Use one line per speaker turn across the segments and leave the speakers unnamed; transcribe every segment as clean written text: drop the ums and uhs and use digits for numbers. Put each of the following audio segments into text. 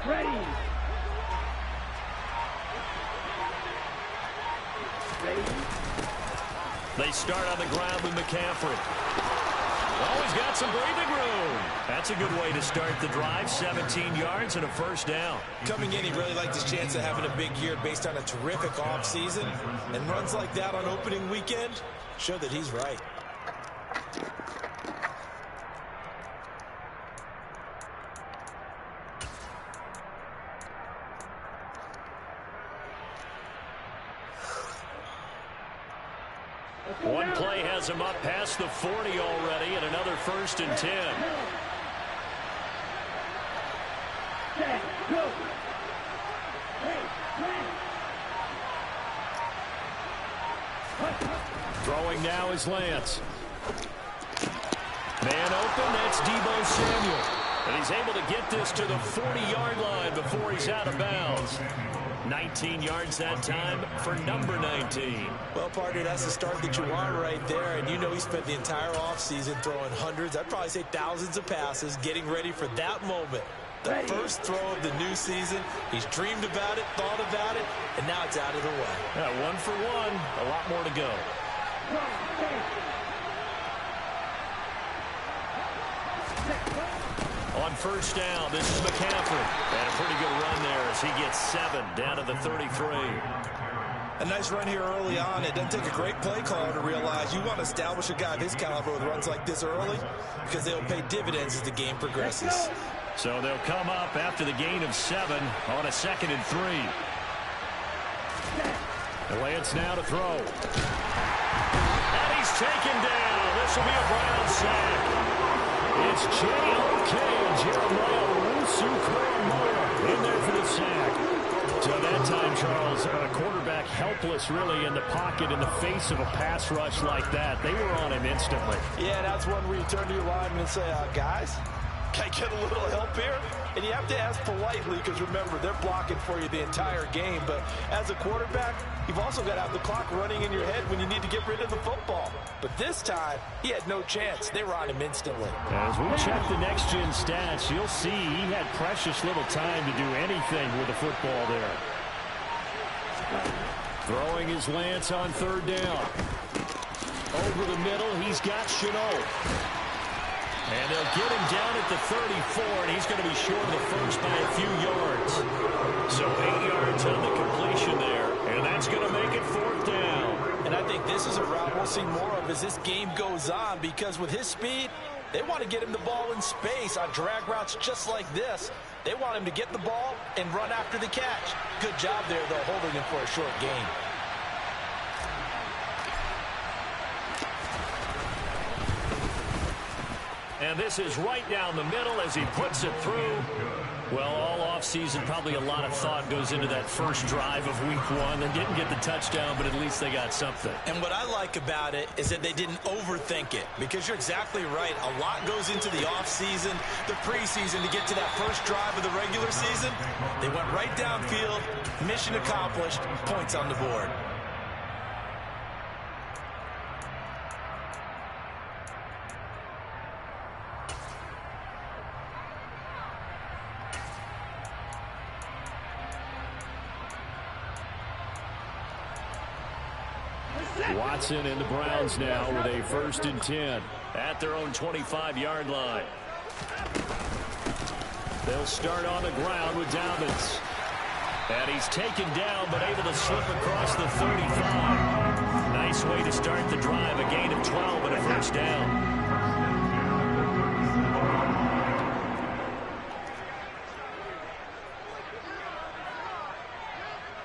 Ready.
They start on the ground with McCaffrey. Oh, he's got some breathing room. That's a good way to start the drive. 17 yards and a first down.
Coming in, he really liked his chance of having a big year based on a terrific offseason. And runs like that on opening weekend show that he's right.
One play has him up past the 40 already, and another 1st and 10. Throwing now is Lance. Man open, that's Deebo Samuel. And he's able to get this to the 40-yard line before he's out of bounds. 19 yards that time for number 19.
Well, partner, that's the start that you want right there. And you know he spent the entire offseason throwing hundreds, I'd probably say thousands of passes, getting ready for that moment. The first throw of the new season. He's dreamed about it, thought about it, and now it's out of the way.
Yeah, 1 for 1, a lot more to go. On first down, this is McCaffrey. And a pretty good run there as he gets 7 down to the 33.
A nice run here early on. It doesn't take a great play caller to realize you want to establish a guy of his caliber with runs like this early because they'll pay dividends as the game progresses.
So they'll come up after the gain of 7 on a 2nd and 3. Lance now to throw. And he's taken down. This will be a Brown sack. It's J.O.K. and Jeremiah Owusu-Koramoah in there for the sack. So that time, Charles, a quarterback helpless really in the pocket in the face of a pass rush like that. They were on him instantly.
Yeah, that's one where you turn to your lineman and say, guys, can I get a little help here? And you have to ask politely because, remember, they're blocking for you the entire game. But as a quarterback, you've also got to have the clock running in your head when you need to get rid of the football. But this time, he had no chance. They were on him instantly.
As we check the next-gen stats, you'll see he had precious little time to do anything with the football there. Throwing his Lance on 3rd down. Over the middle, he's got Shenault. And they'll get him down at the 34, and he's going to be short of the first by a few yards. So 8 yards on the completion there, and that's going to make it 4th down.
And I think this is a route we'll see more of as this game goes on, because with his speed, they want to get him the ball in space on drag routes just like this. They want him to get the ball and run after the catch. Good job there, though, holding him for a short gain.
And this is right down the middle as he puts it through. Well, all offseason, probably a lot of thought goes into that first drive of week 1. They didn't get the touchdown, but at least they got something.
And what I like about it is that they didn't overthink it, because you're exactly right. A lot goes into the offseason, the preseason to get to that first drive of the regular season. They went right downfield, mission accomplished, points on the board.
Watson and the Browns now with a 1st and 10 at their own 25-yard line. They'll start on the ground with Dobbins. And he's taken down but able to slip across the 35. Nice way to start the drive. A gain of 12 and a first down.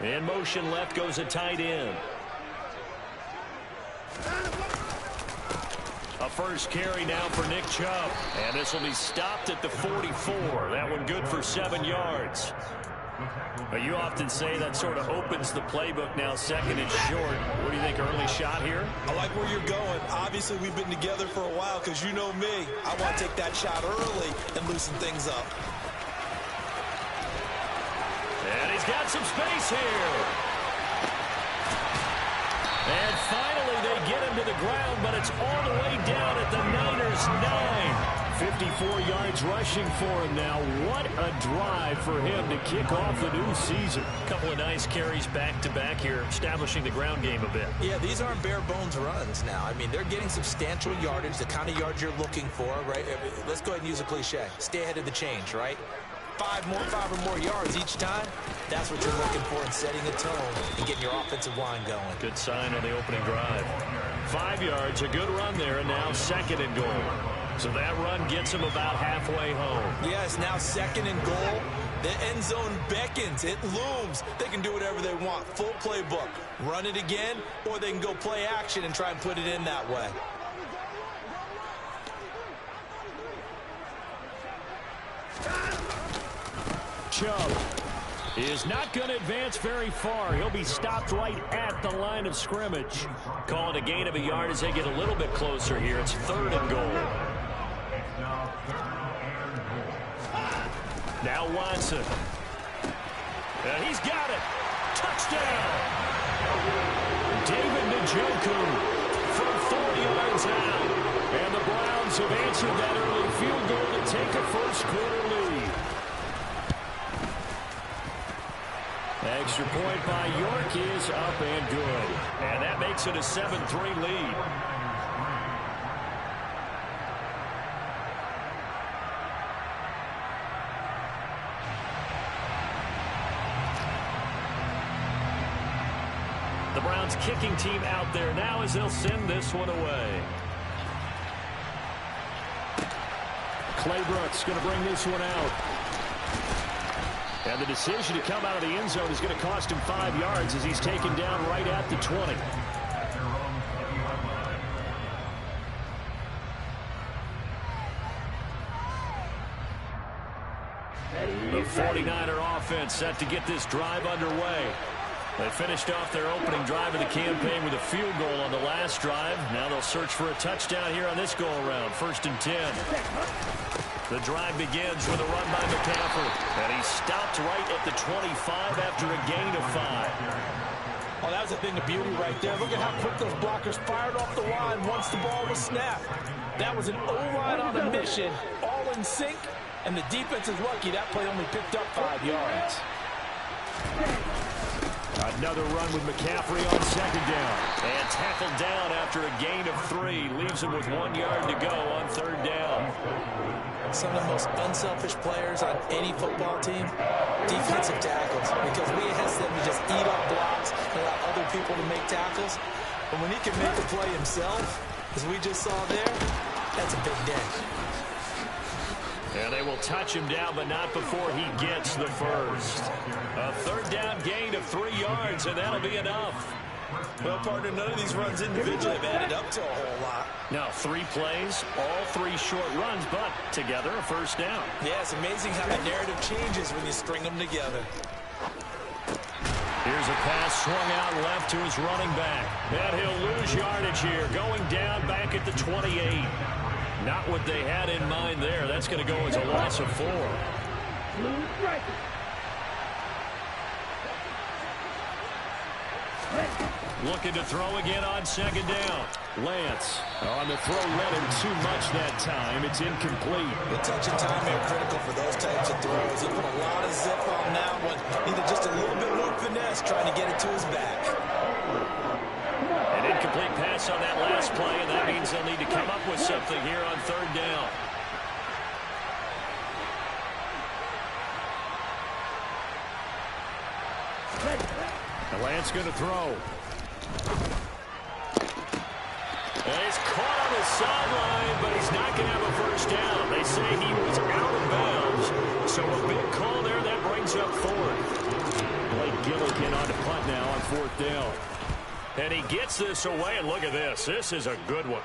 In motion left goes a tight end. A first carry now for Nick Chubb. And this will be stopped at the 44. That one good for 7 yards. But you often say that sort of opens the playbook now, 2nd and short. What do you think, early shot here?
I like where you're going. Obviously, we've been together for a while because you know me. I want to take that shot early and loosen things up.
And he's got some space here. And finally, they get him to the ground, but it's all the way down at the Niners' 9. 54 yards rushing for him now. What a drive for him to kick off the new season.
A couple of nice carries back-to-back here, establishing the ground game a bit.
Yeah, these aren't bare-bones runs now. I mean, they're getting substantial yardage, the kind of yards you're looking for, right? Let's go ahead and use a cliche. Stay ahead of the change, right? Five or more yards each time. That's what you're looking for in setting a tone and getting your offensive line going.
Good sign on the opening drive.
5 yards, a good run there, and now 2nd and goal. So that run gets him about halfway home.
Yeah, it's now 2nd and goal. The end zone beckons. It looms. They can do whatever they want. Full playbook. Run it again, or they can go play action and try and put it in that way.
Chubb is not going to advance very far. He'll be stopped right at the line of scrimmage.
Calling a gain of a yard as they get a little bit closer here. It's 3rd and goal.
Now Watson. And he's got it. Touchdown. David Njoku from 4 yards out. And the Browns have answered that early field goal to take a first-quarter lead. Extra point by York is up and good.
And that makes it a 7-3 lead. The Browns kicking team out there now as they'll send this one away.
Claybrook's going to bring this one out. And the decision to come out of the end zone is going to cost him 5 yards as he's taken down right at the 20. The 49er offense set to get this drive underway. They finished off their opening drive of the campaign with a field goal on the last drive. Now they'll search for a touchdown here on this go-around. 1st and 10. The drive begins with a run by McCaffrey. And he's stopped right at the 25 after a gain of 5.
Oh, that was a thing of beauty right there. Look at how quick those blockers fired off the line once the ball was snapped. That was an O-line on a mission, all in sync, and the defense is lucky that play only picked up 5 yards.
Another run with McCaffrey on 2nd down. And tackled down after a gain of 3. Leaves him with 1 yard to go on 3rd down.
Some of the most unselfish players on any football team, defensive tackles, because we ask them to just eat up blocks and allow other people to make tackles. But when he can make the play himself, as we just saw there, that's a big day.
And they will touch him down, but not before he gets the first. A 3rd down gain of 3 yards, and that'll be enough.
Well, partner, none of these runs individually have added up to a whole lot.
Now, 3 plays, all 3 short runs, but together a 1st down.
Yeah, it's amazing how the narrative changes when you string them together.
Here's a pass swung out left to his running back. And he'll lose yardage here, going down back at the 28. Not what they had in mind there. That's going to go as a loss of 4. Looking to throw again on 2nd down. Lance on the throw, led him too much that time. It's incomplete.
The touch and time are critical for those types of throws. He put a lot of zip on that one. Needed just a little bit more finesse trying to get it to his back.
An incomplete pass on that last play, and that means they'll need to come up with something here on 3rd down. And Lance going to throw. And he's caught on the sideline, but he's not going to have a 1st down. They say he was out of bounds. So a big call there. That brings up 4th. Blake Gillikin on the punt now on 4th down. And he gets this away, and look at this. This is a good one.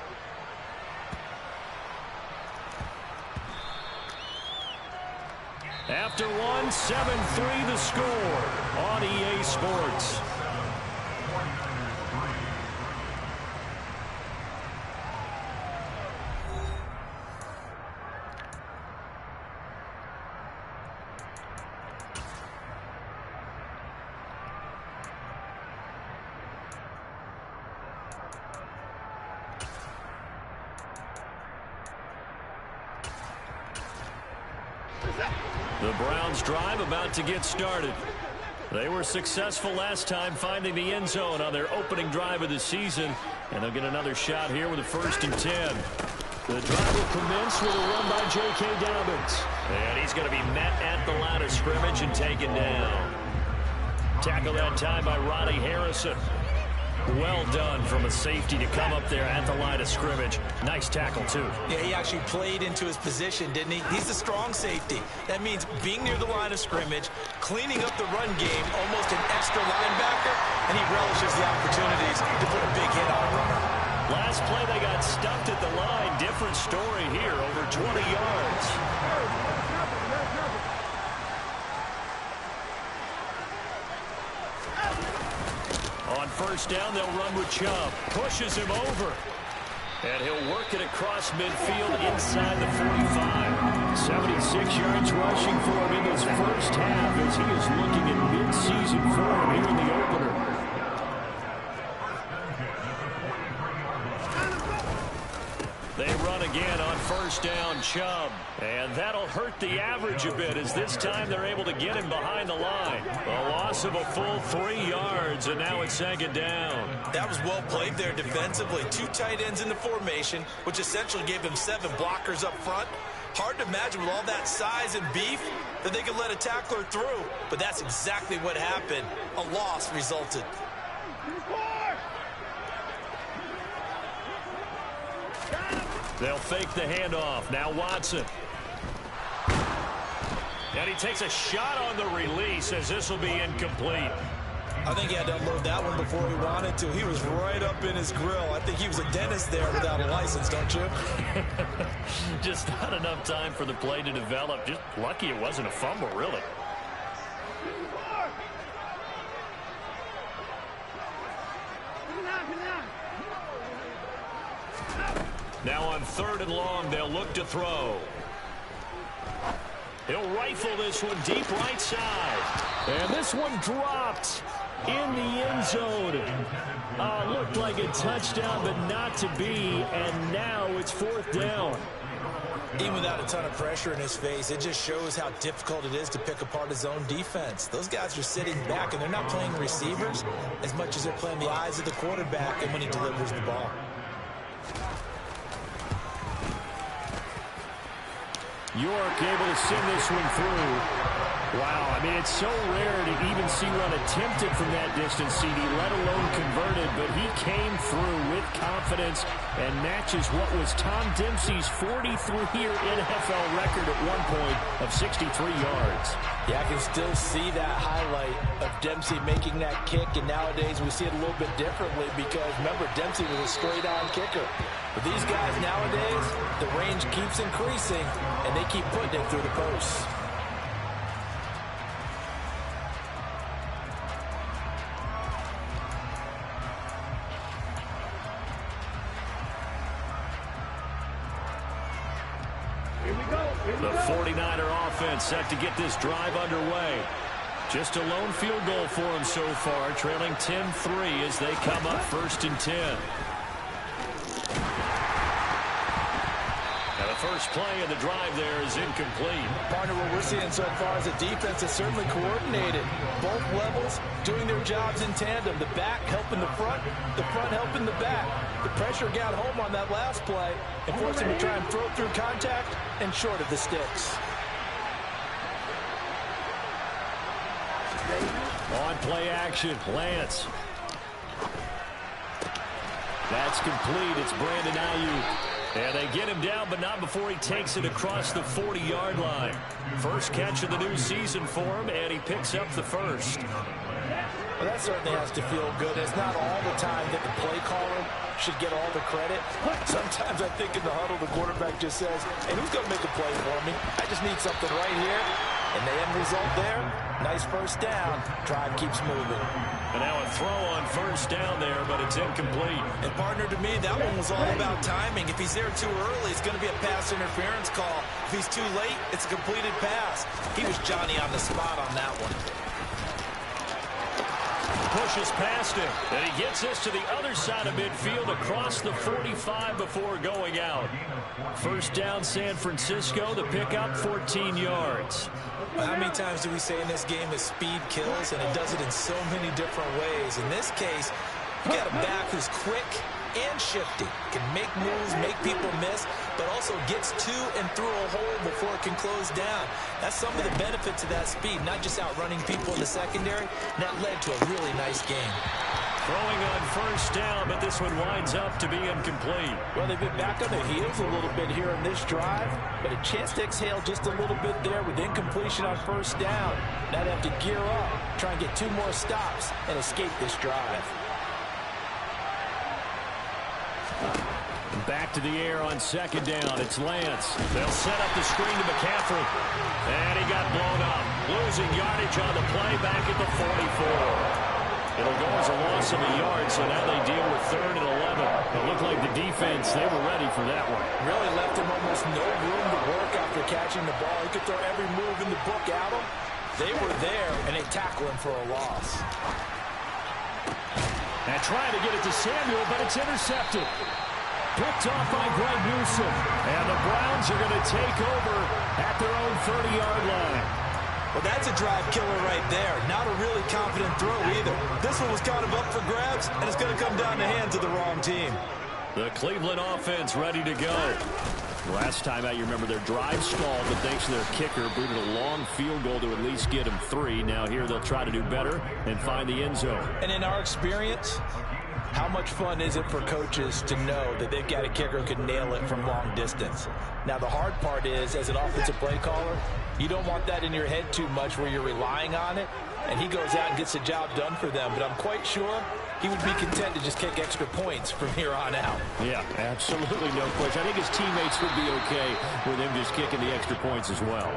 After one, 7-3 the score on EA Sports. The Browns drive about to get started. They were successful last time finding the end zone on their opening drive of the season, and they'll get another shot here with a 1st and 10. The drive will commence with a run by J.K. Dobbins. And he's going to be met at the line of scrimmage and taken down. Tackle that time by Ronnie Harrison. Well done from a safety to come up there at the line of scrimmage. Nice tackle, too.
Yeah, he actually played into his position, didn't he? He's a strong safety. That means being near the line of scrimmage, cleaning up the run game, almost an extra linebacker, and he relishes the opportunities to put a big hit on a runner.
Last play, they got stuffed at the line. Different story here, over 20 yards. On 1st down, they'll run with Chubb. Pushes him over. And he'll work it across midfield inside the 45. 76 yards rushing for him in this first half as he is looking at mid-season form here in the opener. They run again on 1st down, Chubb. And that'll hurt the average a bit as this time they're able to get him behind the line. A loss of a full 3 yards, and now it's 2nd down.
That was well played there defensively. 2 tight ends in the formation, which essentially gave them 7 blockers up front. Hard to imagine with all that size and beef that they could let a tackler through. But that's exactly what happened. A loss resulted.
They'll fake the handoff. Now Watson. And he takes a shot on the release as this will be incomplete.
I think he had to unload that one before he wanted to. He was right up in his grill. I think he was a dentist there without a license, don't you?
Just not enough time for the play to develop. Just lucky it wasn't a fumble, really. Now on 3rd and long, they'll look to throw. He'll rifle this one deep right side. And this one dropped in the end zone. Looked like a touchdown, but not to be. And now it's 4th down.
Even without a ton of pressure in his face, it just shows how difficult it is to pick apart his own defense. Those guys are sitting back, and they're not playing receivers as much as they're playing the eyes of the quarterback and when he delivers the ball.
York able to send this one through. Wow, I mean, it's so rare to even see one attempted from that distance, CD, let alone converted, but he came through with confidence and matches what was Tom Dempsey's 43-year NFL record at one point of 63 yards.
Yeah, I can still see that highlight of Dempsey making that kick, and nowadays we see it a little bit differently because, remember, Dempsey was a straight-on kicker. But these guys nowadays, the range keeps increasing, and they keep putting it through the posts.
The 49er offense set to get this drive underway. Just a lone field goal for them so far, trailing 10-3 as they come up 1st and 10. Now the first play of the drive there is incomplete.
Partner, what we're seeing so far is a defense that's certainly coordinated. Both levels doing their jobs in tandem. The back helping the front helping the back. The pressure got home on that last play and forced him to try and throw through contact and short of the sticks.
On play action, Lance. That's complete. It's Brandon Ayuk. And they get him down, but not before he takes it across the 40-yard line. First catch of the new season for him, and he picks up the first.
Well, that certainly has to feel good. It's not all the time that the play caller should get all the credit. Sometimes I think in the huddle, the quarterback just says, hey, who's going to make a play for me? I just need something right here. And the end result there, nice first down. Drive keeps moving.
And now a throw on 1st down there, but it's incomplete.
And partner, to me, that one was all about timing. If he's there too early, it's going to be a pass interference call. If he's too late, it's a completed pass. He was Johnny on the spot on that one.
Push rushes past him. And he gets us to the other side of midfield across the 45 before going out. First down, San Francisco. The pickup, 14 yards.
Well, how many times do we say in this game that speed kills, and it does it in so many different ways? In this case, you got a back who's quick and shifty, can make moves, make people miss, but also gets to and through a hole before it can close down. That's some of the benefits of that speed, not just outrunning people in the secondary. And that led to a really nice game.
Throwing on first down, but this one winds up to be incomplete.
Well, they've been back on their heels a little bit here in this drive, but a chance to exhale just a little bit there with incompletion on first down. Now they have to gear up, try and get 2 more stops, and escape this drive.
Back to the air on second down. It's Lance. They'll set up the screen to McCaffrey. And he got blown up. Losing yardage on the play back at the 44. It'll go as a loss of a yard, so now they deal with 3rd and 11. It looked like the defense, they were ready for that one.
Really left him almost no room to work after catching the ball. He could throw every move in the book at him. They were there, and they tackle him for a loss.
And trying to get it to Samuel, but it's intercepted. Picked off by Greg Newsome. And the Browns are going to take over at their own 30-yard line.
Well, that's a drive killer right there. Not a really confident throw either. This one was kind of up for grabs, and it's going to come down the hands of the wrong team.
The Cleveland offense ready to go. Last time out, you remember their drive stalled, but thanks to their kicker, booted a long field goal to at least get them 3. Now here they'll try to do better and find the end zone.
And in our experience, how much fun is it for coaches to know that they've got a kicker who can nail it from long distance? Now, the hard part is, as an offensive play caller, you don't want that in your head too much where you're relying on it, and he goes out and gets the job done for them. But I'm quite sure he would be content to just kick extra points from here on out.
Yeah, absolutely no question. I think his teammates would be okay with him just kicking the extra points as well.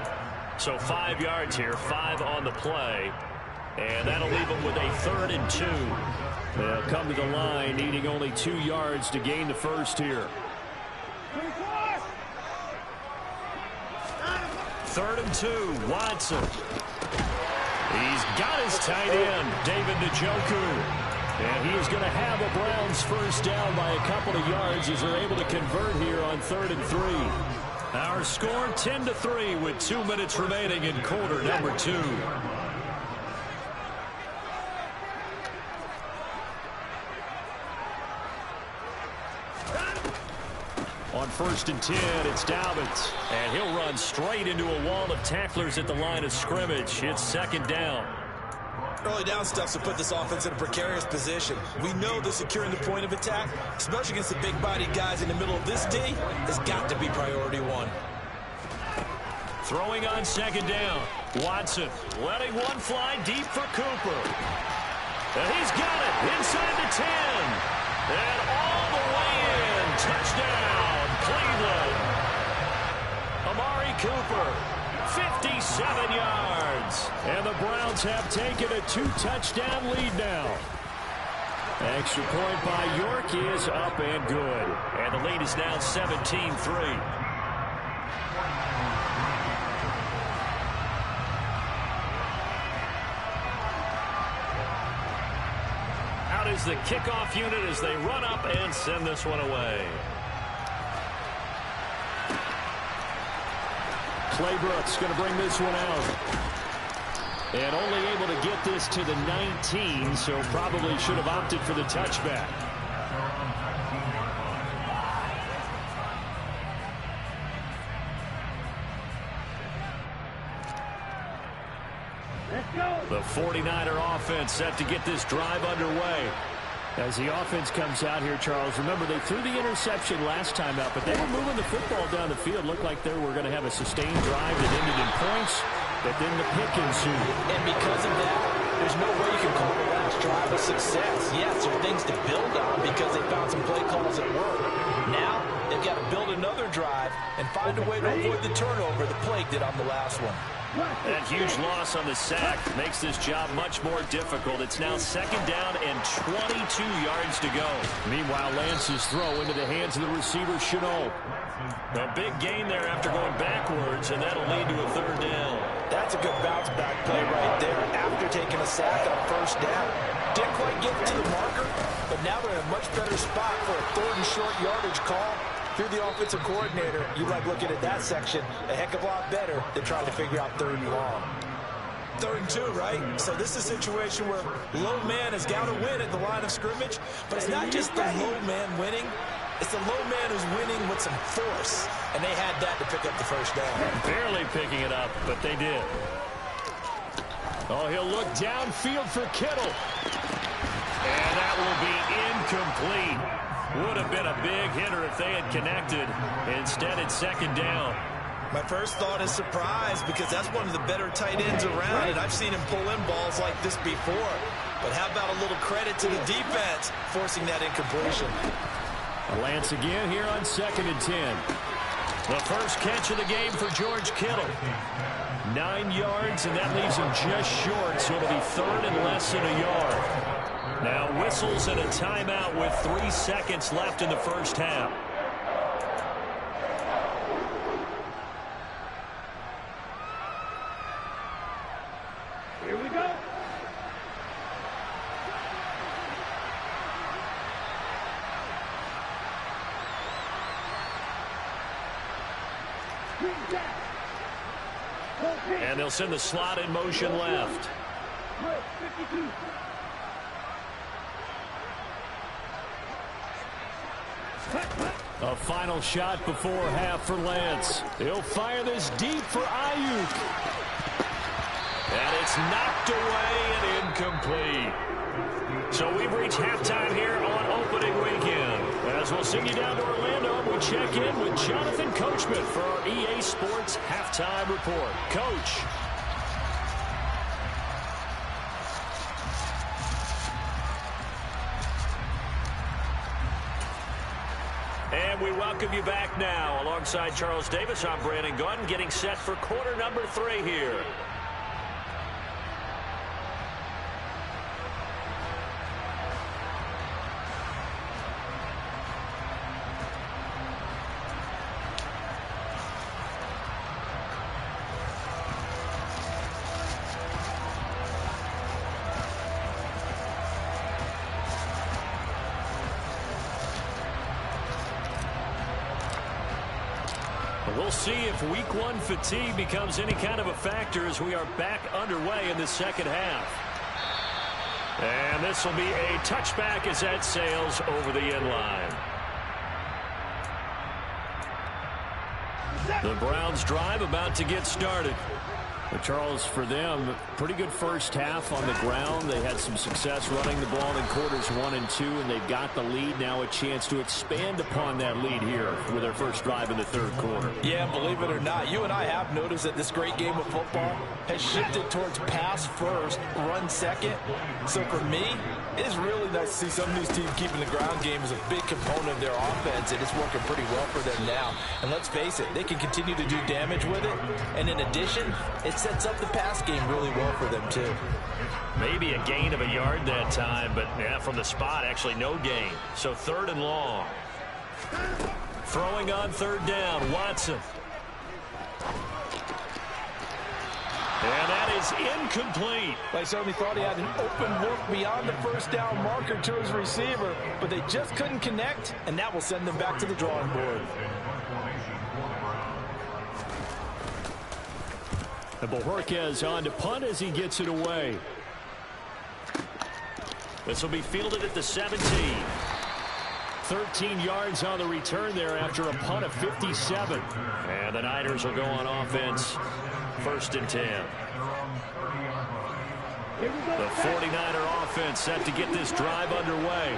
So 5 yards here, 5 on the play. And that'll leave them with a 3rd and 2. They'll come to the line, needing only 2 yards to gain the first here. 3rd and 2, Watson. He's got his tight end, David Njoku. And he is going to have a Browns first down by a couple of yards as they're able to convert here on 3rd and 3. Our score 10-3 with 2 minutes remaining in quarter number 2. On 1st and 10, it's Dobbins. And he'll run straight into a wall of tacklers at the line of scrimmage. It's 2nd down.
Early down stuff to put this offense in a precarious position. We know that securing the point of attack, especially against the big-bodied guys in the middle of this D, has got to be priority 1.
Throwing on 2nd down. Watson letting one fly deep for Cooper. And he's got it inside the 10. And all the way in. Touchdown, Cleveland. Amari Cooper, 57 yards. And the Browns have taken a 2-touchdown lead now. Extra point by York is up and good. And the lead is now 17-3. Out is the kickoff unit as they run up and send this one away. Claybrooks going to bring this one out. And only able to get this to the 19, so probably should have opted for the touchback. The 49er offense set to get this drive underway. As the offense comes out here, Charles, remember they threw the interception last time out, but they were moving the football down the field. Looked like they were going to have a sustained drive that ended in points, but then the pick ensued.
And because of that, there's no way you can call the last drive a success. Yes, there are things to build on because they found some play calls that work. Now, they've got to build another drive and find a way to avoid the turnover the Plague did on the last one.
That huge loss on the sack makes this job much more difficult. It's now 2nd down and 22 yards to go. Meanwhile, Lance's throw into the hands of the receiver, Chenault. A big gain there after going backwards, and that'll lead to a 3rd down.
That's a good bounce back play right there. After taking a sack on first down. Didn't quite get to the marker, but now they're in a much better spot for a 3rd and short yardage call. If you're the offensive coordinator, you like looking at that section a heck of a lot better than trying to figure out 3rd and long. 3rd and 2, right? So this is a situation where low man has got to win at the line of scrimmage, but it's not just the low man winning. It's the low man who's winning with some force, and they had that to pick up the first down.
Barely picking it up, but they did. Oh, he'll look downfield for Kittle. And that will be incomplete. Would have been a big hitter if they had connected. Instead, it's 2nd down.
My first thought is surprise, because that's one of the better tight ends around, and I've seen him pull in balls like this before. But how about a little credit to the defense forcing that incompletion?
Lance again here on 2nd and 10. The first catch of the game for George Kittle. 9 yards, and that leaves him just short, so it'll be 3rd and less than a yard. Now whistles and a timeout with 3 seconds left in the first half.
Here we go.
And they'll send the slot in motion left. A final shot before half for Lance. He'll fire this deep for Ayuk. And it's knocked away and incomplete. So we've reached halftime here on opening weekend. As we'll send you down to Orlando, we check in with Jonathan Coachman for our EA Sports Halftime Report. Coach. And we welcome you back now. Alongside Charles Davis, I'm Brandon Gunn, getting set for quarter number 3 here. We'll see if week 1 fatigue becomes any kind of a factor as we are back underway in the second half. And this will be a touchback as that sails over the end line. The Browns drive about to get started. But Charles, for them, pretty good first half on the ground. They had some success running the ball in quarters 1 and 2, and they've got the lead. Now a chance to expand upon that lead here with their first drive in the 3rd quarter.
Yeah, believe it or not, you and I have noticed that this great game of football has shifted towards pass first, run second. So for me, it is really nice to see some of these teams keeping the ground game as a big component of their offense, and it's working pretty well for them now. And let's face it, they can continue to do damage with it. And in addition, it sets up the pass game really well for them too.
Maybe a gain of a yard that time, but yeah, from the spot, actually no gain. So 3rd and long. Throwing on 3rd down, Watson. And that is incomplete.
They certainly thought he had an open look beyond the first down marker to his receiver, but they just couldn't connect, and that will send them back to the drawing board.
And Bojorquez on to punt as he gets it away. This will be fielded at the 17. 13 yards on the return there after a punt of 57. And the Niners will go on offense. 1st and 10. The 49er offense set to get this drive underway.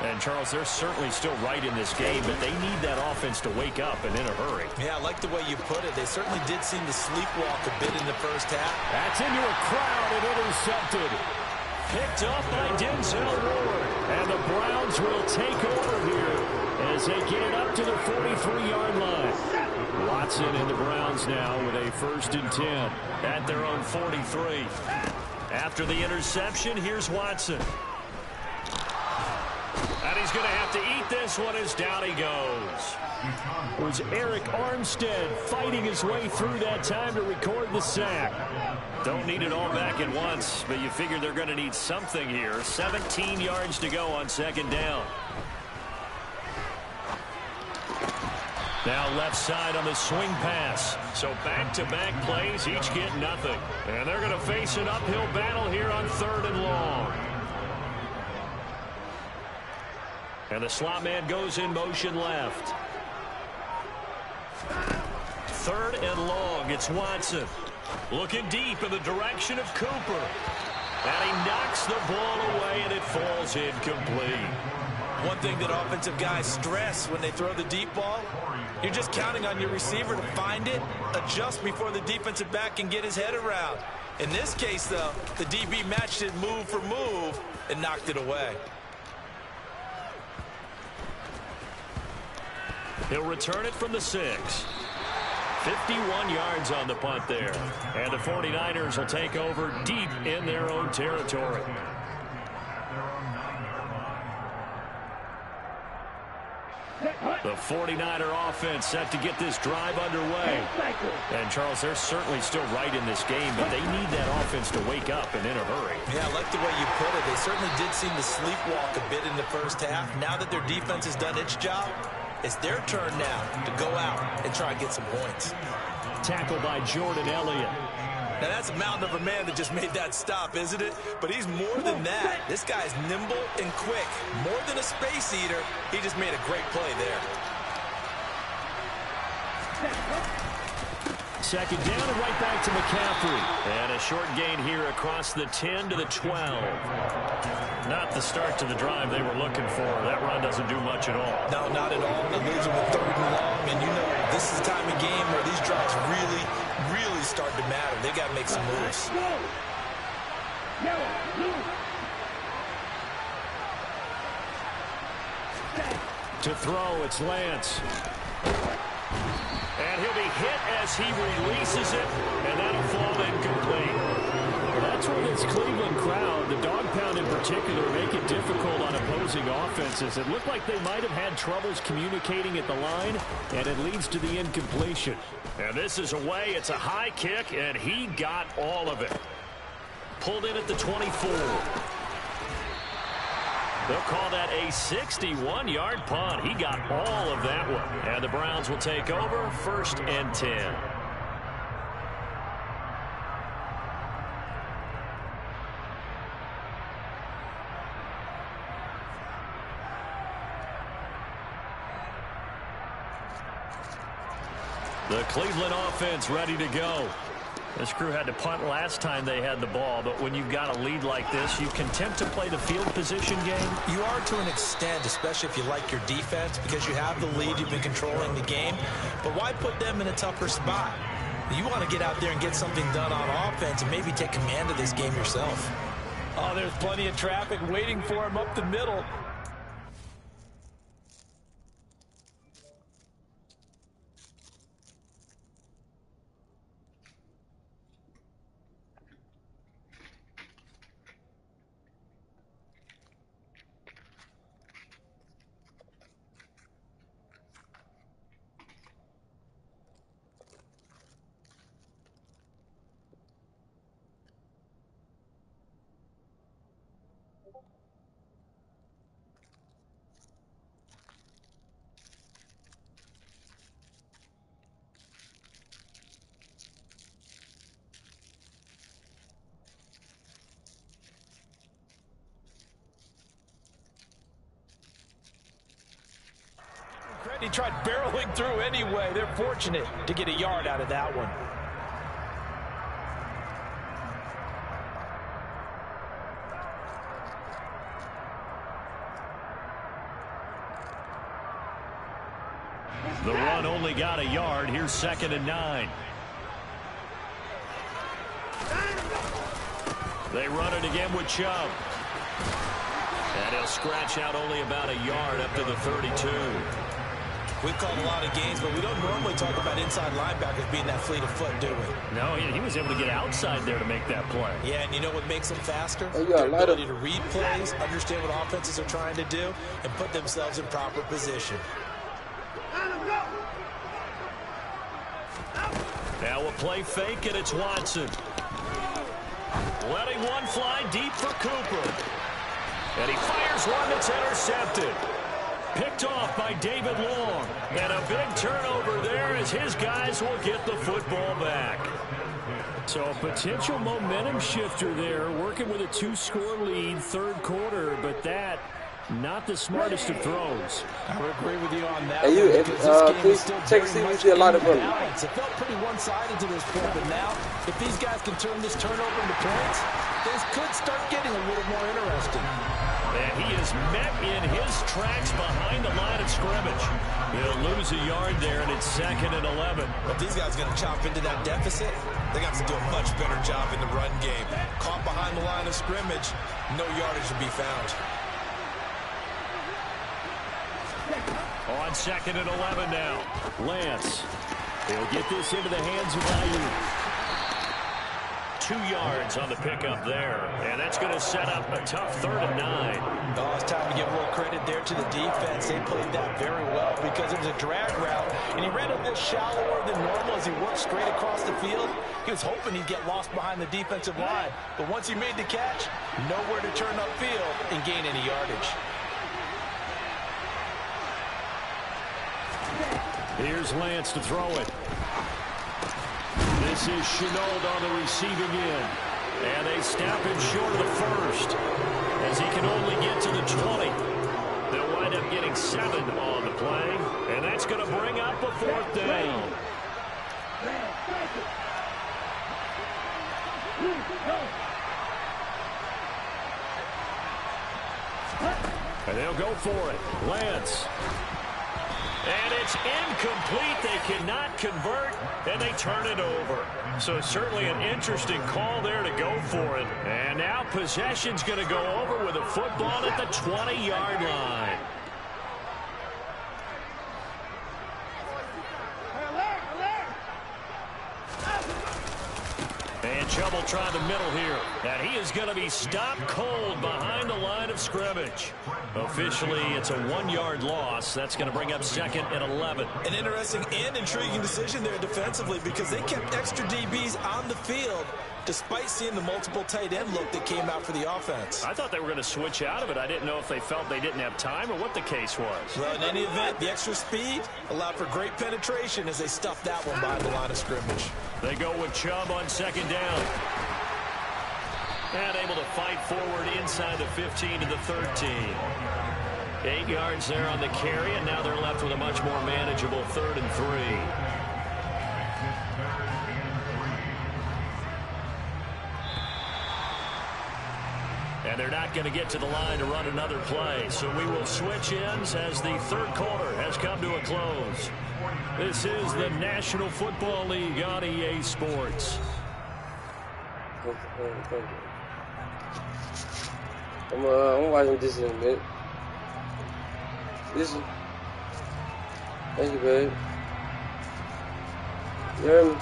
And, Charles, they're certainly still right in this game, but they need that offense to wake up and in a hurry.
Yeah, I like the way you put it. They certainly did seem to sleepwalk a bit in the first half.
That's into a crowd and intercepted. Picked up by Denzel Ward. And the Browns will take over here as they get it up to the 43-yard line. Watson and the Browns now with a 1st and 10 at their own 43. After the interception, here's Watson.
And he's going to have to eat this one as down he goes.
It was Eric Armstead fighting his way through that time to record the sack.
Don't need it all back at once, but you figure they're going to need something here. 17 yards to go on second down. Now left side on the swing pass. So back-to-back plays, each get nothing. And they're going to face an uphill battle here on 3rd and long. And the slot man goes in motion left. 3rd and long. It's Watson. Looking deep in the direction of Cooper. And he knocks the ball away, and it falls incomplete.
One thing that offensive guys stress when they throw the deep ball, you're just counting on your receiver to find it, adjust before the defensive back can get his head around. In this case, though, the DB matched it move for move and knocked it away.
He'll return it from the 6. 51 yards on the punt there. And the 49ers will take over deep in their own territory. The 49er offense set to get this drive underway. And, Charles, they're certainly still right in this game, but they need that offense to wake up and in a hurry.
Yeah, I like the way you put it. They certainly did seem to sleepwalk a bit in the first half. Now that their defense has done its job, it's their turn now to go out and try and get some points.
Tackled by Jordan Elliott.
Now, that's a mountain of a man that just made that stop, isn't it? But he's more than that. This guy's nimble and quick. More than a space eater, he just made a great play there.
Second down and right back to McCaffrey.
And a short gain here across the 10 to the 12. Not the start to the drive they were looking for. That run doesn't do much at all.
No, not at all. They lose it with 3rd and long, and you know this is the time of game where these drives really start to matter. They got to make some moves.
To throw, it's Lance.
And he'll be hit as he releases it, and that'll fall incomplete.
That's where this Cleveland crowd, the dog pound in particular, make it difficult on opposing offenses. It looked like they might have had troubles communicating at the line, and it leads to the incompletion.
And this is away. It's a high kick, and he got all of it. Pulled in at the 24. They'll call that a 61-yard punt. He got all of that one. And the Browns will take over 1st and 10. The Cleveland offense ready to go. This crew had to punt last time they had the ball, but when you've got a lead like this, you content to play the field position game?
You are to an extent, especially if you like your defense, because you have the lead, you've been controlling the game. But why put them in a tougher spot? You want to get out there and get something done on offense and maybe take command of this game yourself.
Oh, there's plenty of traffic waiting for him up the middle. He tried barreling through anyway. They're fortunate to get a yard out of that one.
The run only got a yard. Here's 2nd and 9. They run it again with Chubb. And he'll scratch out only about a yard up to the 32.
We've called a lot of games, but we don't normally talk about inside linebackers being that fleet of foot, do we?
No, he was able to get outside there to make that play.
Yeah, and you know what makes them faster?
Oh,
Their ability to read plays, understand what offenses are trying to do, and put themselves in proper position.
Now a play fake, and it's Watson. Letting one fly deep for Cooper. And he fires one that's intercepted. Picked off by David Long. And a big turnover there as his guys will get the football back. So a potential momentum shifter there, working with a 2-score lead, third quarter, but that not the smartest of throws.
I would agree with you on that.
Hey, please check and see if you see a lot of them.
It felt pretty one-sided to this point, but now, if these guys can turn this turnover into points, this could start getting a little more interesting.
And he is met in his tracks behind the line of scrimmage. He'll lose a yard there, and it's 2nd and 11.
If these guys are going to chop into that deficit, they got to do a much better job in the run game. Caught behind the line of scrimmage, no yardage to be found.
On 2nd and 11 now. Lance. He'll get this into the hands of Ayuk. 2 yards on the pickup there. And that's going to set up a tough 3rd and 9.
Oh, it's time to give a little credit there to the defense. They played that very well because it was a drag route, and he ran a little shallower than normal as he worked straight across the field. He was hoping he'd get lost behind the defensive line. But once he made the catch, nowhere to turn upfield and gain any yardage.
Here's Lance to throw it. This is Shenault on the receiving end. And they snap him short of the first as he can only get to the 20. They'll wind up getting 7 on the play. And that's going to bring up a 4th down. And they'll go for it. Lance. And it's incomplete. They cannot convert, and they turn it over. So certainly an interesting call there to go for it. And now possession's going to go over with a football at the 20-yard line. And Chubb will try the middle here. And he is going to be stopped cold behind the line of scrimmage. Officially, it's a 1-yard loss. That's going to bring up 2nd and 11.
An interesting and intriguing decision there defensively because they kept extra DBs on the field despite seeing the multiple tight end look that came out for the offense.
I thought they were going to switch out of it. I didn't know if they felt they didn't have time or what the case was.
Well, in any event, the extra speed allowed for great penetration as they stuffed that one behind the line of scrimmage.
They go with Chubb on 2nd down. And able to fight forward inside the 15 to the 13. 8 yards there on the carry, and now they're left with a much more manageable 3rd and 3. And they're not going to get to the line to run another play. So we will switch ends as the 3rd quarter has come to a close. This is the National Football League on EA Sports.
I'm watching this in a minute. Listen. Thank you, babe. You hear me?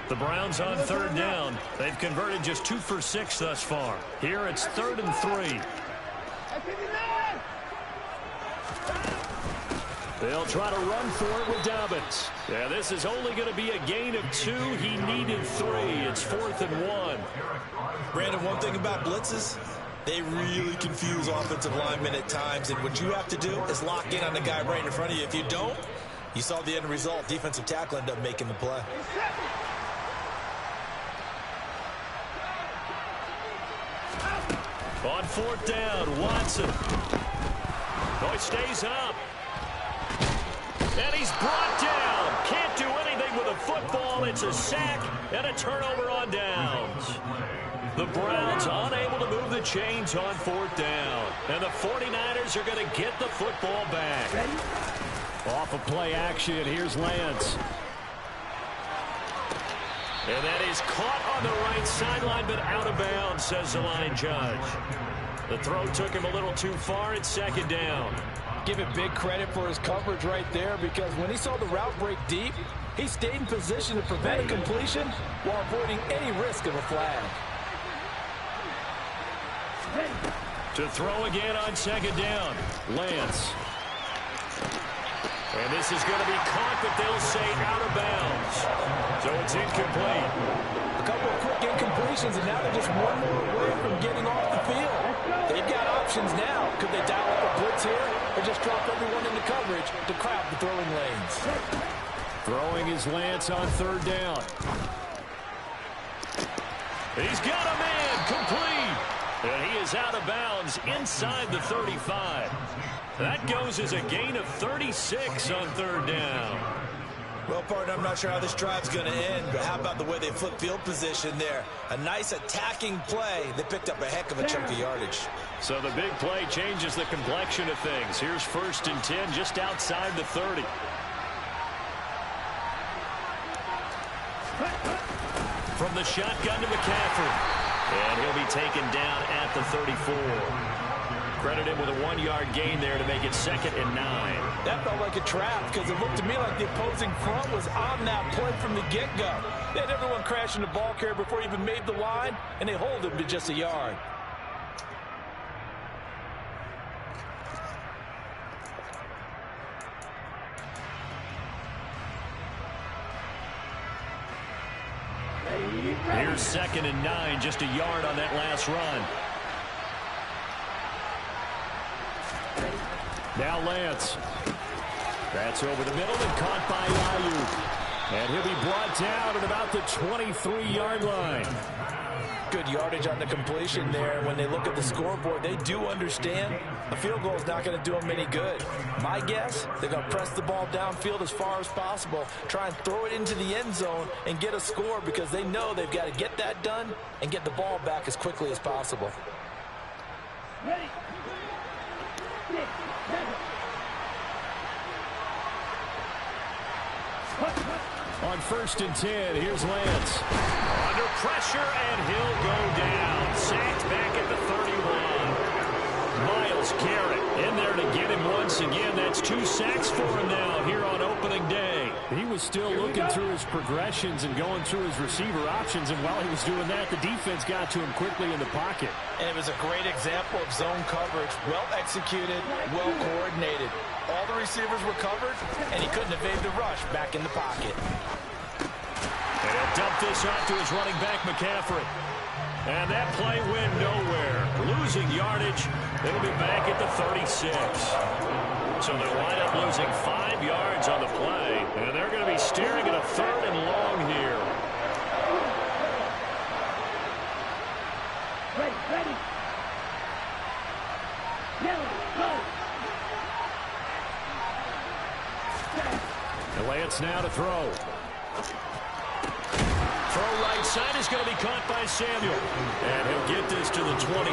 The Browns on 3rd down. They've converted just 2 for 6 thus far. Here it's 3rd and 3. They'll try to run for it with Dobbins. Yeah, this is only going to be a gain of 2. He needed 3. It's 4th and 1.
Brandon, one thing about blitzes, they really confuse offensive linemen at times, and what you have to do is lock in on the guy right in front of you. If you don't, you saw the end result. Defensive tackle ended up making the play.
On 4th down, Watson. Oh, he stays up. And he's brought down. Can't do anything with a football. It's a sack and a turnover on downs. The Browns unable to move the chains on 4th down. And the 49ers are going to get the football back. Off of play action, here's Lance. And that is caught on the right sideline, but out of bounds, says the line judge. The throw took him a little too far. It's second down.
Give it big credit for his coverage right there, because when he saw the route break deep, he stayed in position to prevent a completion while avoiding any risk of a flag.
To throw again on second down, Lance. And this is going to be caught, but they'll say out of bounds. So it's incomplete.
A couple of quick incompletions, and now they're just one more away from getting off the field. They've got options now. Could they dial up a blitz here, or just drop everyone into coverage to crowd the throwing lanes?
Throwing is Lance on third down. He's got a man, complete. And he is out of bounds inside the 35. That goes as a gain of 36 on third down.
Well, partner, I'm not sure how this drive's going to end, but how about the way they flip field position there? A nice attacking play. They picked up a heck of a chunk of yardage.
So the big play changes the complexion of things. Here's 1st and 10 just outside the 30. From the shotgun to McCaffrey. And he'll be taken down at the 34. Credit him with a 1-yard gain there to make it 2nd and 9.
That felt like a trap, because it looked to me like the opposing front was on that play from the get-go. They had everyone crashing the ball carrier before he even made the line, and they hold him to just a yard.
Here's 2nd and 9, just a yard on that last run. Now Lance. That's over the middle and caught by Ayuk. And he'll be brought down at about the 23-yard line.
Good yardage on the completion there. When they look at the scoreboard, they do understand a field goal is not going to do them any good. My guess, they're going to press the ball downfield as far as possible, try and throw it into the end zone and get a score, because they know they've got to get that done and get the ball back as quickly as possible.
Ready.
On 1st and 10, here's Lance. Under pressure, and he'll go down. Sacked back at the 31. Myles Garrett in there to get him once again. That's 2 sacks for him now here on opening day. He was still looking through his progressions and going through his receiver options, and while he was doing that, the defense got to him quickly in the pocket.
And it was a great example of zone coverage. Well executed, well coordinated. All the receivers were covered, and he couldn't evade the rush back in the pocket.
And he'll dump this off to his running back, McCaffrey. And that play went nowhere. Losing yardage. It'll be back at the 36. So they wind up losing 5 yards on the play. And they're going to be staring at a 3rd and long here.
Ready. Now, go.
And Lance now to throw. Throw right side is going to be caught by Samuel. And he'll get this to the 23,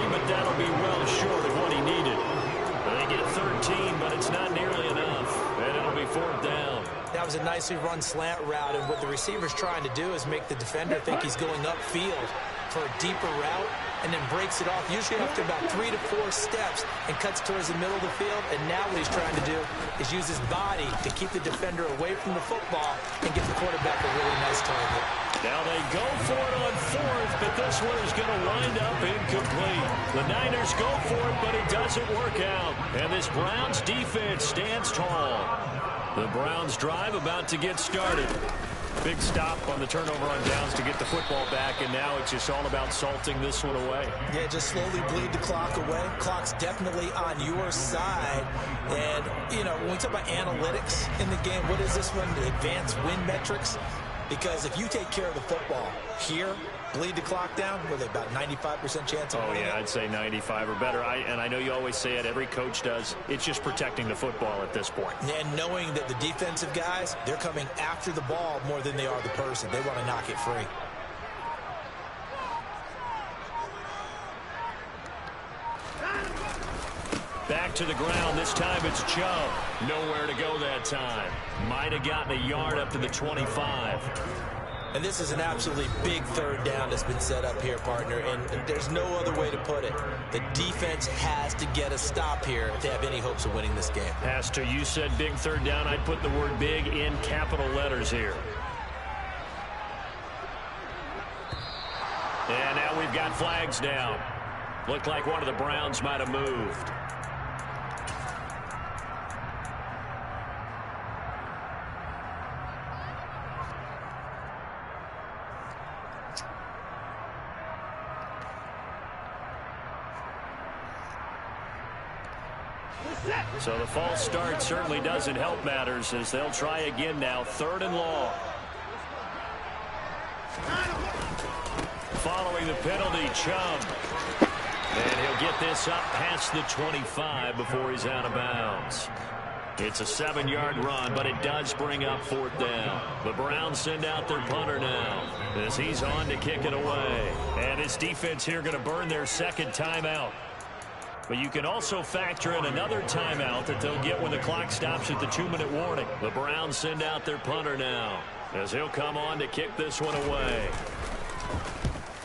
but that'll be well short of what he needed. They get 13, but it's not nearly enough. And it'll be 4th down.
That was a nicely run slant route, and what the receiver's trying to do is make the defender think he's going upfield for a deeper route, and then breaks it off, usually after about 3 to 4 steps, and cuts towards the middle of the field. And now what he's trying to do is use his body to keep the defender away from the football and get the quarterback a really nice target.
Now they go for it on 4th, but this one is going to wind up incomplete. The Niners go for it, but it doesn't work out. And this Browns defense stands tall. The Browns drive about to get started. Big stop on the turnover on downs to get the football back, and now it's just all about salting this one away.
Yeah, just slowly bleed the clock away. Clock's definitely on your side. And, you know, when we talk about analytics in the game, what is this one? The advanced win metrics? Because if you take care of the football here, bleed the clock down, with about 95% chance of winning.
Oh, yeah, I'd say 95 or better. And I know you always say it, every coach does. It's just protecting the football at this point.
And knowing that the defensive guys, they're coming after the ball more than they are the person. They want to knock it free.
Back to the ground. This time it's Chubb. Nowhere to go that time. Might have gotten a yard up to the 25.
And this is an absolutely big third down that's been set up here, partner, and there's no other way to put it. The defense has to get a stop here if they have any hopes of winning this game.
Pastor, you said big third down. I'd put the word big in capital letters here. And now we've got flags down. Looked like one of the Browns might have moved. So the false start certainly doesn't help matters as they'll try again now. 3rd and long. Following the penalty, Chubb. And he'll get this up past the 25 before he's out of bounds. It's a 7-yard run, but it does bring up 4th down. The Browns send out their punter now as he's on to kick it away. And his defense here going to burn their 2nd timeout. But you can also factor in another timeout that they'll get when the clock stops at the 2-minute warning. The Browns send out their punter now as he'll come on to kick this one away.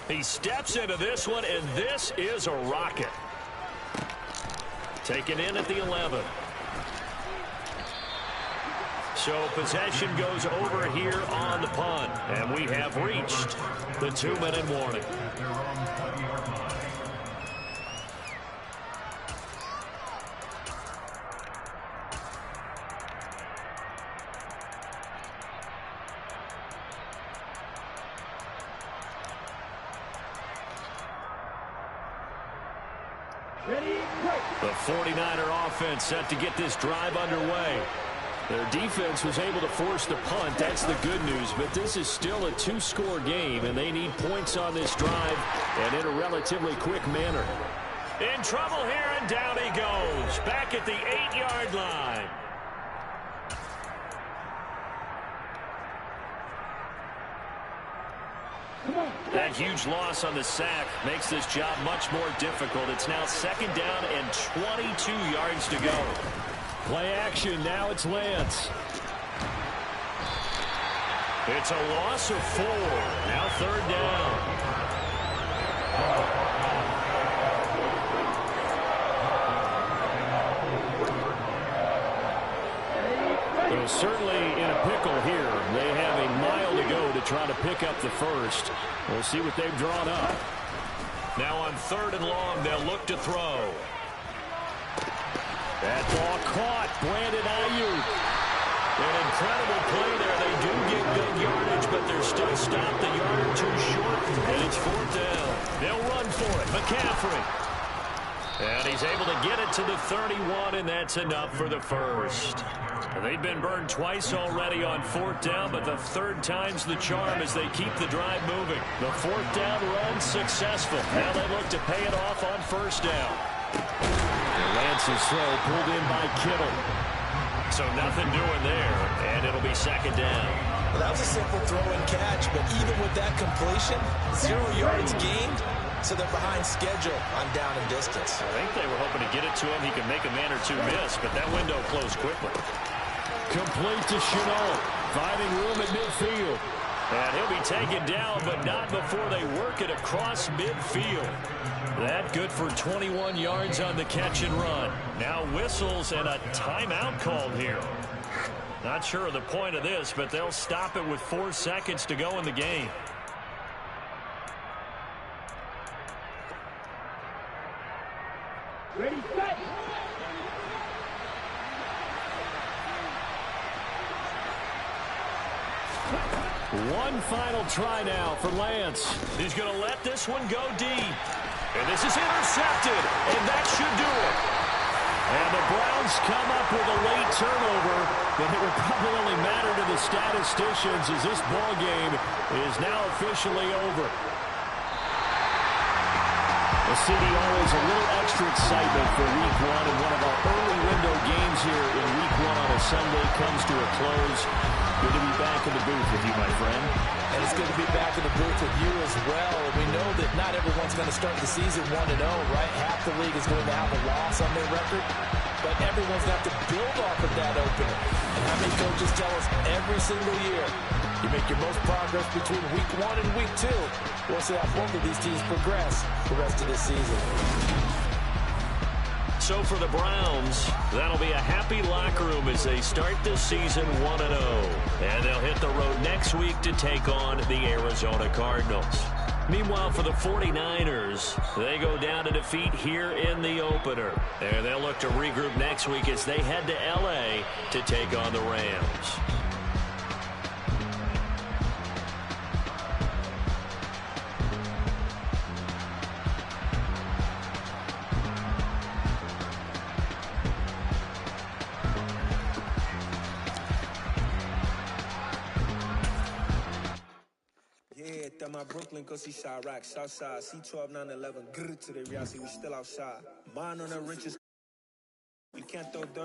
He steps into this one, and this is a rocket. Taken in at the 11. So possession goes over here on the punt, and we have reached the 2-minute warning. The 49er offense set to get this drive underway. Their defense was able to force the punt. That's the good news. But this is still a 2-score game, and they need points on this drive and in a relatively quick manner. In trouble here, and down he goes. Back at the 8-yard line. That huge loss on the sack makes this job much more difficult. It's now 2nd down and 22 yards to go. Play action. Now it's Lance. It's a loss of 4. Now 3rd down. They're certainly in a pickle here. They have a mile to go to try to pick up the first. We'll see what they've drawn up. Now on 3rd and long, they'll look to throw. That ball caught. Brandon Ayuk. An incredible play there. They do get good yardage, but they're still stopped a yard or 2 short, and it's 4th down. They'll run for it. McCaffrey. And he's able to get it to the 31, and that's enough for the first. They've been burned twice already on 4th down, but the 3rd time's the charm as they keep the drive moving. The 4th down run successful. Now they look to pay it off on 1st down. And Lance's throw pulled in by Kittle. So nothing doing there, and it'll be 2nd down.
Well, that was a simple throw and catch, but even with that completion, 0 yards gained, so they're behind schedule on down and distance.
I think they were hoping to get it to him. He could make a man or 2 miss, but that window closed quickly. Complete to Shenault, finding room at midfield. And he'll be taken down, but not before they work it across midfield. That good for 21 yards on the catch and run. Now whistles and a timeout called here. Not sure of the point of this, but they'll stop it with 4 seconds to go in the game.
Ready, set.
One final try now for Lance. He's going to let this one go deep. And this is intercepted, and that should do it. And the Browns come up with a late turnover, but it will probably only matter to the statisticians as this ball game is now officially over. The city always a little extra excitement for Week 1, and one of our early window games here in Week 1 on a Sunday comes to a close. Good to be back in the booth with you, my friend.
And it's good to be back in the booth with you as well. We know that not everyone's going to start the season 1-0, right? Half the league is going to have a loss on their record, but everyone's going to have to build off of that opener. And how many coaches tell us every single year,
You make your most progress between week 1 and week 2. We'll see how both of these teams progress the rest of this season.
So for the Browns, that'll be a happy locker room as they start this season 1-0. And they'll hit the road next week to take on the Arizona Cardinals. Meanwhile, for the 49ers, they go down to defeat here in the opener. And they'll look to regroup next week as they head to L.A. to take on the Rams.
My Brooklyn, go see Chirac, Southside, C12, 911, grrr to the reality, we still outside. Mine on the richest, we can't throw dirt.